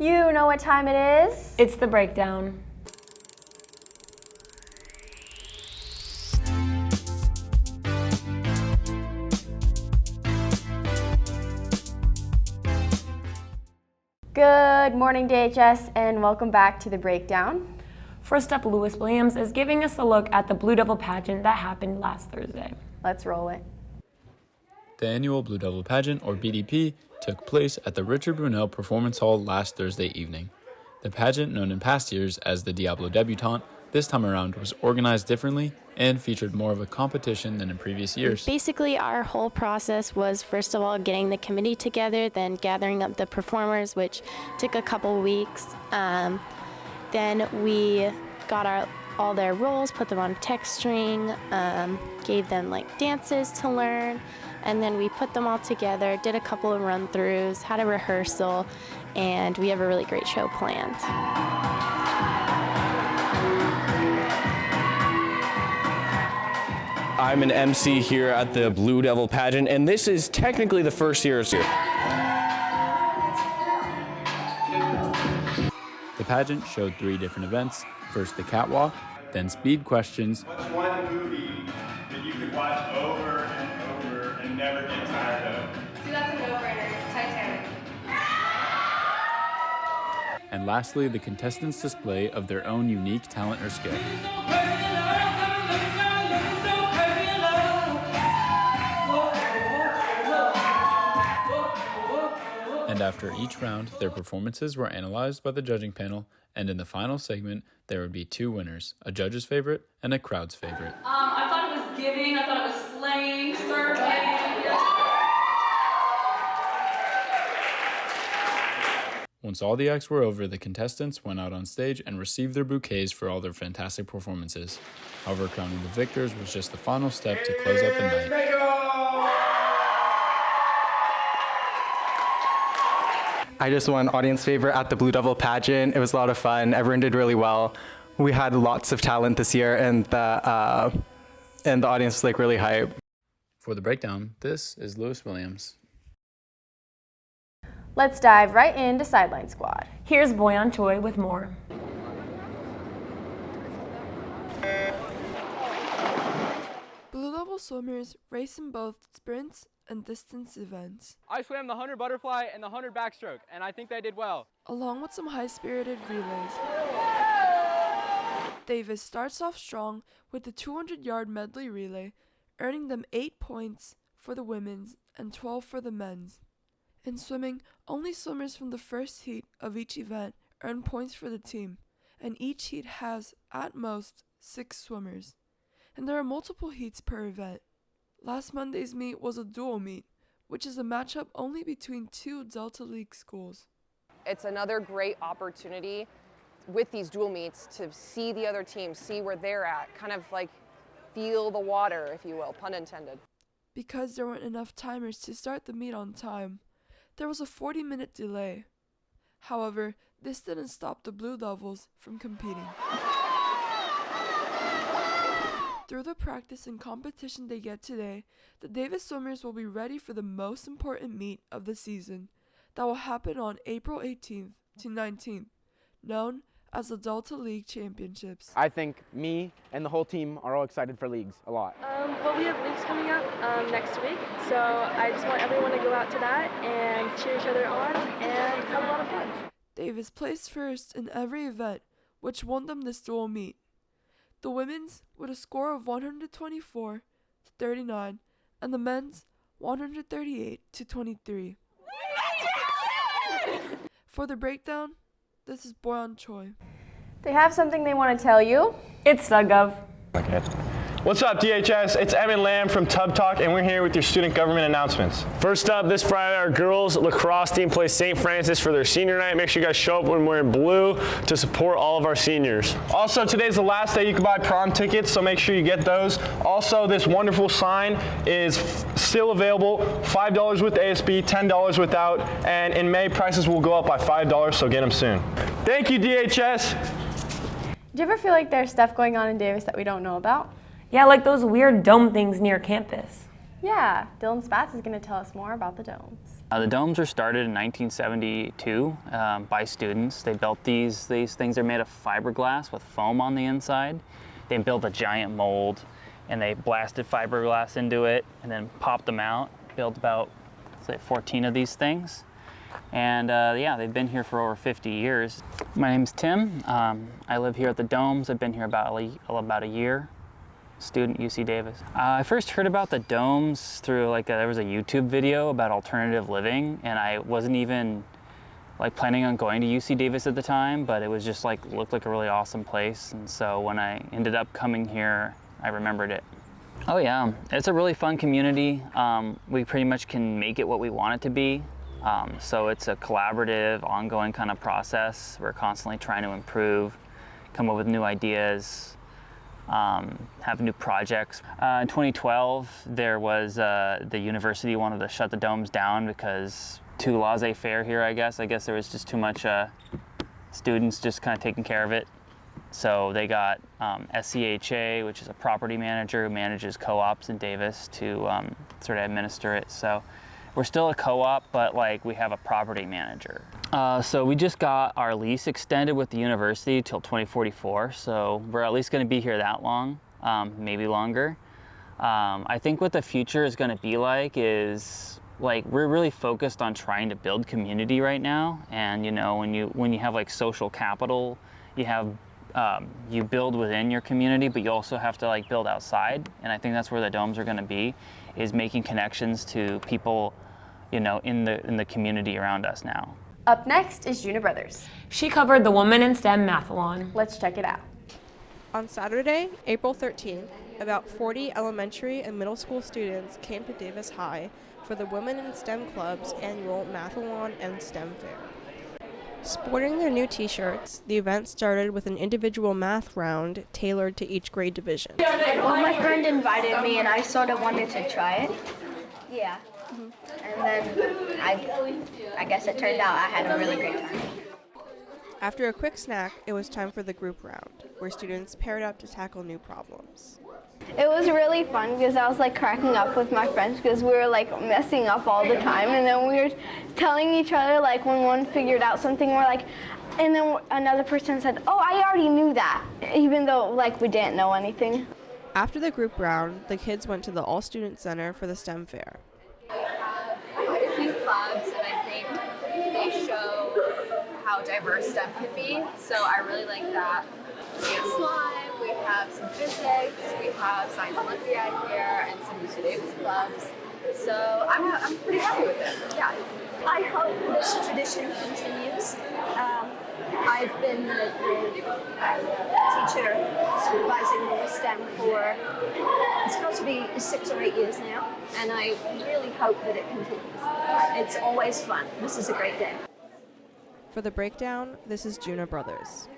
You know what time it is? It's the breakdown. Good morning, DHS, and welcome back to the breakdown. First up, Lewis Williams is giving us a look at the Blue Devil pageant that happened last Thursday. Let's roll it. The annual Blue Devil pageant, or BDP, took place at the Richard Brunel Performance Hall last Thursday evening. The pageant, known in past years as the Diablo Debutante, this time around was organized differently and featured more of a competition than in previous years. Basically, our whole process was, first of all, getting the committee together, then gathering up the performers, which took a couple weeks. Then we got all their roles, put them on text string, gave them like dances to learn, and then we put them all together, did a couple of run-throughs, had a rehearsal, and we have a really great show planned. I'm an MC here at the Blue Devil pageant, and this is technically the first year here. The pageant showed 3 different events. First, the catwalk, then speed questions, One movie that you could watch over and over and never get tired of. See, that's a no-brainer. It's Titanic. and lastly, the contestants' display of their own unique talent or skill. And after each round, their performances were analyzed by the judging panel, and in the final segment, there would be 2 winners, a judge's favorite and a crowd's favorite. I thought it was giving. I thought it was slaying, serving. Once all the acts were over, the contestants went out on stage and received their bouquets for all their fantastic performances. However, crowning the victors was just the final step to close out the night. I just won audience favorite at the Blue Devil pageant. It was a lot of fun. Everyone did really well. We had lots of talent this year, and the audience was like really hype. For the breakdown, this is Lewis Williams. Let's dive right into Sideline Squad. Here's Boyeon Choi with more. Blue Devil swimmers race in both sprints and distance events, I swam the 100 butterfly and the 100 backstroke, and I think I did well. along with some high-spirited relays. Davis starts off strong with the 200-yard medley relay, earning them 8 points for the women's and 12 for the men's. In swimming, only swimmers from the first heat of each event earn points for the team, and each heat has, at most, 6 swimmers. And there are multiple heats per event. Last Monday's meet was a dual meet, which is a matchup only between 2 Delta League schools. It's another great opportunity with these dual meets to see the other team, see where they're at, kind of like feel the water, if you will, pun intended. Because there weren't enough timers to start the meet on time, there was a 40-minute delay. However, this didn't stop the Blue Devils from competing. Through the practice and competition they get today, the Davis swimmers will be ready for the most important meet of the season that will happen on April 18th to 19th, known as the Delta League Championships. I think me and the whole team are all excited for leagues a lot. Well, we have leagues coming up next week, so I just want everyone to go out to that and cheer each other on and have a lot of fun. Davis placed first in every event, which won them this dual meet. The women's with a score of 124 to 39, and the men's 138 to 23. For the breakdown, this is Boyeon Choi. They have something they want to tell you. It's SugGov. What's up, DHS? It's Evan Lamb from Tub Talk, and we're here with your student government announcements. First up, this Friday, our girls lacrosse team plays St. Francis for their senior night. Make sure you guys show up when we're in blue to support all of our seniors. Also, today's the last day you can buy prom tickets, so make sure you get those. Also, this wonderful sign is still available, $5 with ASB, $10 without, and in May, prices will go up by $5, so get them soon. Thank you, DHS. Do you ever feel like there's stuff going on in Davis that we don't know about? Yeah, like those weird dome things near campus. Yeah, Dylan Spatz is going to tell us more about the domes. The domes were started in 1972 by students. They built these things. They're made of fiberglass with foam on the inside. They built a giant mold and they blasted fiberglass into it and then popped them out. Built about, say, 14 of these things. And yeah, they've been here for over 50 years. My name's Tim. I live here at the domes. I've been here about a year. Student, UC Davis. I first heard about the domes through there was a YouTube video about alternative living, and I wasn't even planning on going to UC Davis at the time, but it was just looked like a really awesome place, and so when I ended up coming here, I remembered it. Oh yeah, it's a really fun community. We pretty much can make it what we want it to be. So it's a collaborative, ongoing kind of process. We're constantly trying to improve, come up with new ideas, have new projects. In 2012, there was the university wanted to shut the domes down because too laissez-faire here, I guess. I guess there was just too much students just kind of taking care of it. So they got SCHA, which is a property manager who manages co-ops in Davis, to sort of administer it. So we're still a co-op, but we have a property manager. So we just got our lease extended with the university till 2044. So we're at least going to be here that long, maybe longer. I think what the future is going to be is we're really focused on trying to build community right now. And when you have social capital, you build within your community, but you also have to build outside. And I think that's where the domes are going to be, is making connections to people, in the community around us now. Up next is Juna Brothers. She covered the Women in STEM Math-A-Lon. Let's check it out. On Saturday, April 13th, about 40 elementary and middle school students came to Davis High for the Women in STEM Club's annual Math-A-Lon and STEM Fair. Sporting their new t-shirts, the event started with an individual math round tailored to each grade division. Well, my friend invited me and I sort of wanted to try it. Yeah. And then I guess it turned out I had a really great time. After a quick snack, it was time for the group round, where students paired up to tackle new problems. It was really fun because I was cracking up with my friends because we were messing up all the time, and then we were telling each other when one figured out something, and then another person said, "Oh, I already knew that," even though we didn't know anything. After the group round, the kids went to the All-Student Center for the STEM Fair. A few clubs, and I think they show how diverse STEM can be, so I really like that. We have slime, we have some physics, we have science Olympiad here, and some UC Davis clubs, so I'm pretty happy with it, yeah. I hope this tradition continues. I've been the teacher supervising WiSTEM for, it's got to be 6 or 8 years now, and I really hope that it continues. It's always fun. This is a great day. For the Brakedown, this is Juna Brothers.